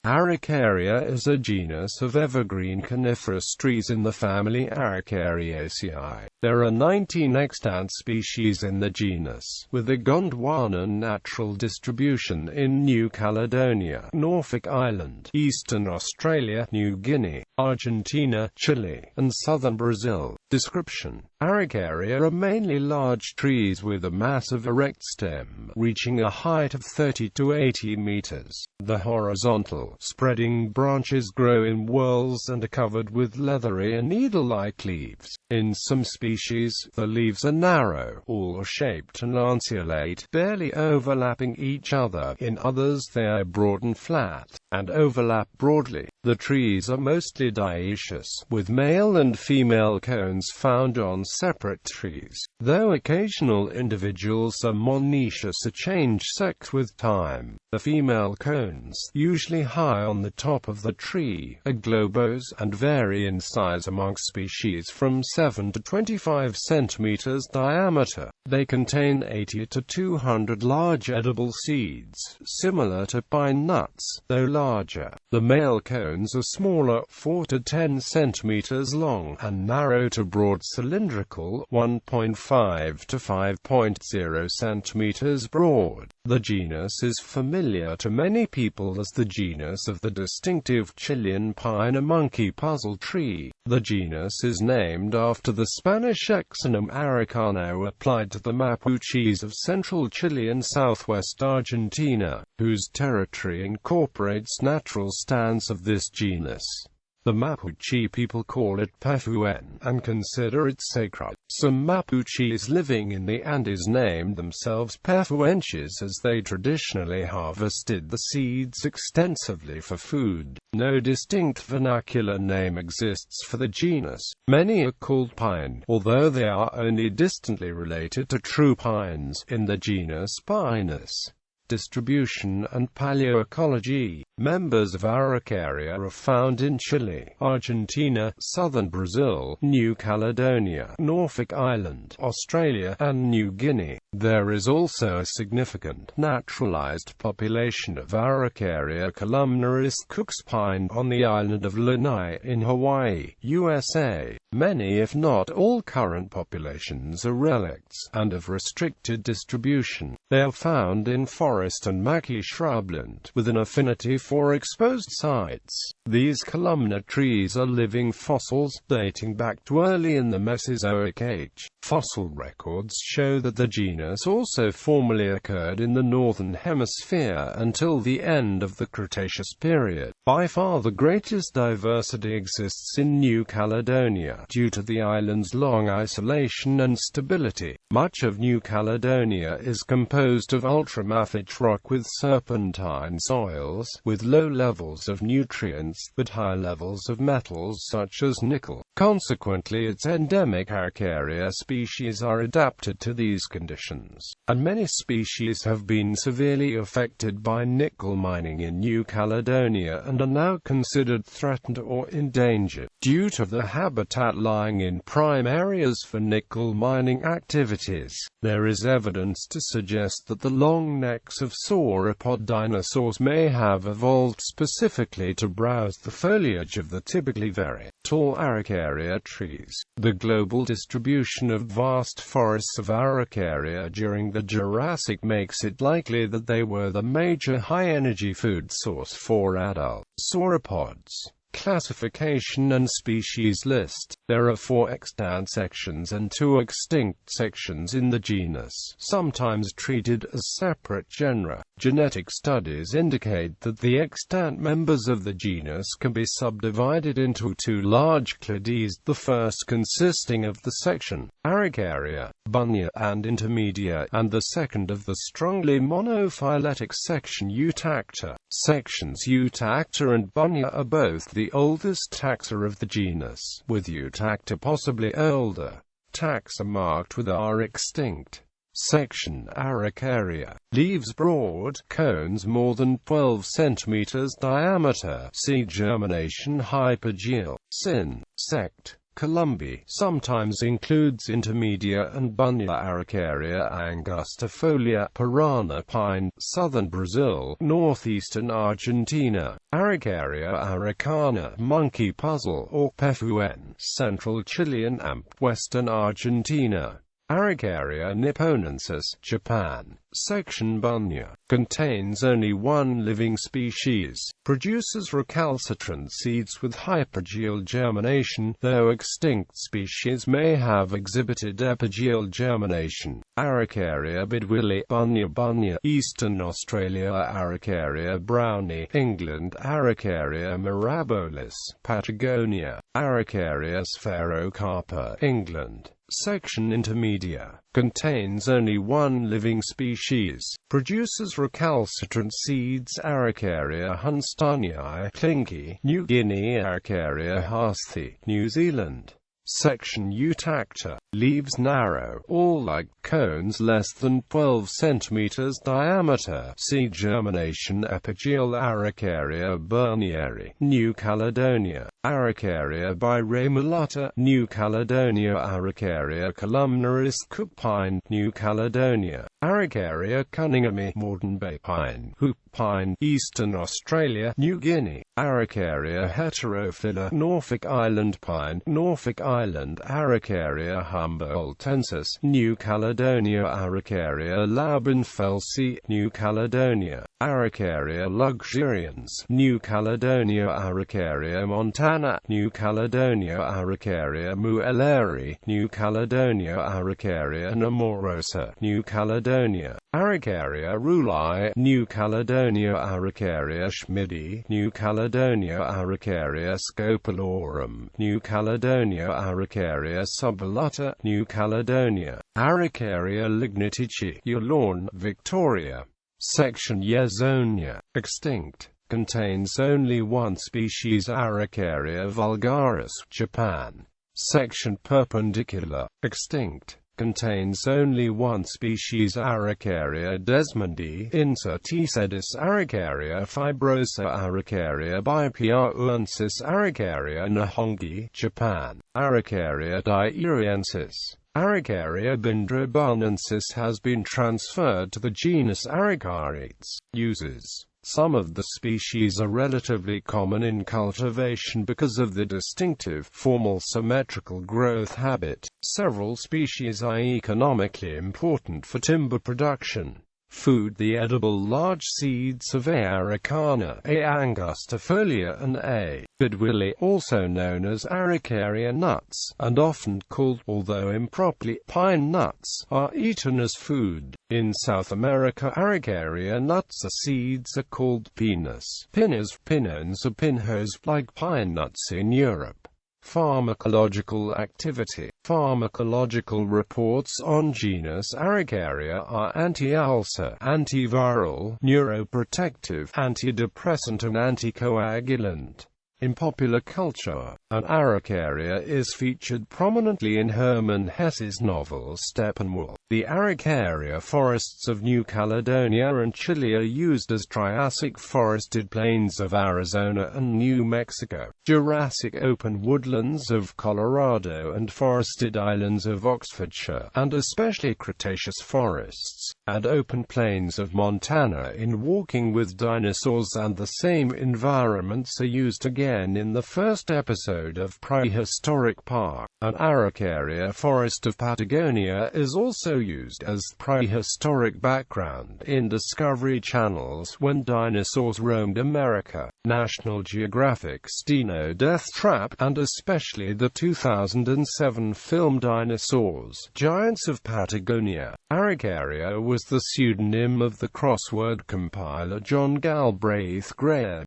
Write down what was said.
Araucaria is a genus of evergreen coniferous trees in the family Araucariaceae. There are 19 extant species in the genus, with a Gondwanan natural distribution in New Caledonia, Norfolk Island, eastern Australia, New Guinea, Argentina, Chile, and southern Brazil. Description: Araucaria are mainly large trees with a massive erect stem, reaching a height of 30 to 80 meters. The horizontal, spreading branches grow in whorls and are covered with leathery and needle-like leaves. In some species, the leaves are narrow, awl-shaped and lanceolate, barely overlapping each other. In others they are broad and flat, and overlap broadly. The trees are mostly dioecious, with male and female cones found on separate trees, though occasional individuals are monoecious or change sex with time. The female cones, usually high on the top of the tree, are globose, and vary in size among species from 7 to 25 centimeters diameter. They contain 80 to 200 large edible seeds, similar to pine nuts, though larger. The male cones are smaller, 4 to 10 centimeters long, and narrow to broad cylindrical, 1.5 to 5.0 centimeters broad. The genus is familiar to many people as the genus of the distinctive Chilean pine or monkey puzzle tree. The genus is named after the Spanish exonym Araucano applied to the Mapuches of central Chile and southwest Argentina, whose territory incorporates natural stands of this genus. The Mapuche people call it Pefuen, and consider it sacred. Some Mapuches living in the Andes named themselves Pefuenches as they traditionally harvested the seeds extensively for food. No distinct vernacular name exists for the genus. Many are called pine, although they are only distantly related to true pines, in the genus Pinus. Distribution and paleoecology. Members of Araucaria are found in Chile, Argentina, southern Brazil, New Caledonia, Norfolk Island, Australia, and New Guinea. There is also a significant, naturalized population of Araucaria columnaris Cook's pine on the island of Lanai in Hawaii, USA. Many if not all current populations are relicts, and of restricted distribution. They are found in forest and maquis shrubland, with an affinity for exposed sites. These columnar trees are living fossils, dating back to early in the Mesozoic age. Fossil records show that the genus also formerly occurred in the northern hemisphere until the end of the Cretaceous period. By far the greatest diversity exists in New Caledonia, due to the island's long isolation and stability. Much of New Caledonia is composed of ultramafic rock with serpentine soils, with low levels of nutrients, but high levels of metals such as nickel. Consequently, its endemic Araucaria species are adapted to these conditions, and many species have been severely affected by nickel mining in New Caledonia and are now considered threatened or endangered. Due to the habitat lying in prime areas for nickel mining activities, there is evidence to suggest that the long necks of sauropod dinosaurs may have evolved specifically to browse the foliage of the typically very tall Araucaria trees. The global distribution of vast forests of Araucaria during the Jurassic makes it likely that they were the major high-energy food source for adult sauropods. Classification and species list. There are 4 extant sections and 2 extinct sections in the genus, sometimes treated as separate genera. Genetic studies indicate that the extant members of the genus can be subdivided into 2 large clades, the first consisting of the section Araucaria, Bunya, and Intermedia, and the second of the strongly monophyletic section Eutacta. Sections Eutacta and Bunya are both the oldest taxa of the genus, with Eutacta possibly older. Taxa marked with are extinct. Section Araucaria. Leaves broad, cones more than 12 centimeters diameter. See germination hypogeal. Syn. Sect. Colombia sometimes includes intermedia and bunya Araucaria angustifolia, piranha pine, southern Brazil, northeastern Argentina, Araucaria araucana, monkey puzzle or pefuen, central Chilean amp, western Argentina. Araucaria nipponensis, Japan. Section bunya. Contains only one living species. Produces recalcitrant seeds with hypogeal germination, though extinct species may have exhibited epigeal germination. Araucaria bidwilli, bunya, Eastern Australia. Araucaria brownie, England. Araucaria mirabilis, Patagonia. Araucaria spherocarpa, England. Section intermedia. Contains only one living species. Produces recalcitrant seeds. Araucaria hunstanii, Clinky, New Guinea. Araucaria haasthi, New Zealand. Section eutacta. Leaves narrow, all like cones less than 12 cm diameter. Seed germination epigeal. Araucaria bernieri, New Caledonia. Araucaria biramulata, New Caledonia. Araucaria columnaris cook pine, New Caledonia. Araucaria cunninghami, Moreton Bay pine, hoop pine, Eastern Australia, New Guinea. Araucaria heterophylla, Norfolk Island pine, Norfolk Island. Araucaria humboldtensis, New Caledonia. Araucaria laubenfelsii, New Caledonia. Araucaria luxurians, New Caledonia. Araucaria montana, New Caledonia. Araucaria muelleri, New Caledonia. Araucaria namorosa, New Caledonia. Araucaria rulei, New Caledonia. Araucaria schmidi, New Caledonia. Araucaria scopalorum, New Caledonia. Araucaria subulata, New Caledonia. Araucaria lignitici, Yulorn, Victoria. Section Yezonia. Extinct. Contains only one species. Araucaria vulgaris, Japan. Section perpendicular. Extinct. Contains only one species. Araucaria desmondi, incertisedis. Araucaria fibrosa. Araucaria bipiauensis. Araucaria nihongi, Japan. Araucaria dieriensis. Araucaria bindrobanensis has been transferred to the genus Araucariaceae. Uses. Some of the species are relatively common in cultivation because of the distinctive, formal symmetrical growth habit. Several species are economically important for timber production. Food. The edible large seeds of A. araucana, A. angustifolia and A. bidwilli, also known as Araucaria nuts, and often called, although improperly, pine nuts, are eaten as food. In South America, Araucaria nuts, the seeds are called pinas, pinones or pinhos, like pine nuts in Europe. Pharmacological activity. Pharmacological reports on genus Araucaria are anti-ulcer, antiviral, neuroprotective, antidepressant and anticoagulant. In popular culture, an Araucaria is featured prominently in Hermann Hesse's novel Steppenwolf. The Araucaria forests of New Caledonia and Chile are used as Triassic forested plains of Arizona and New Mexico, Jurassic open woodlands of Colorado and forested islands of Oxfordshire, and especially Cretaceous forests, and open plains of Montana in walking with dinosaurs, and the same environments are used again in the first episode of Prehistoric Park. An Araucaria forest of Patagonia is also used as prehistoric background in Discovery Channel's When Dinosaurs Roamed America, National Geographic's Dino Death Trap, and especially the 2007 film Dinosaurs, Giants of Patagonia. Araucaria was the pseudonym of the crossword compiler John Galbraith Graham.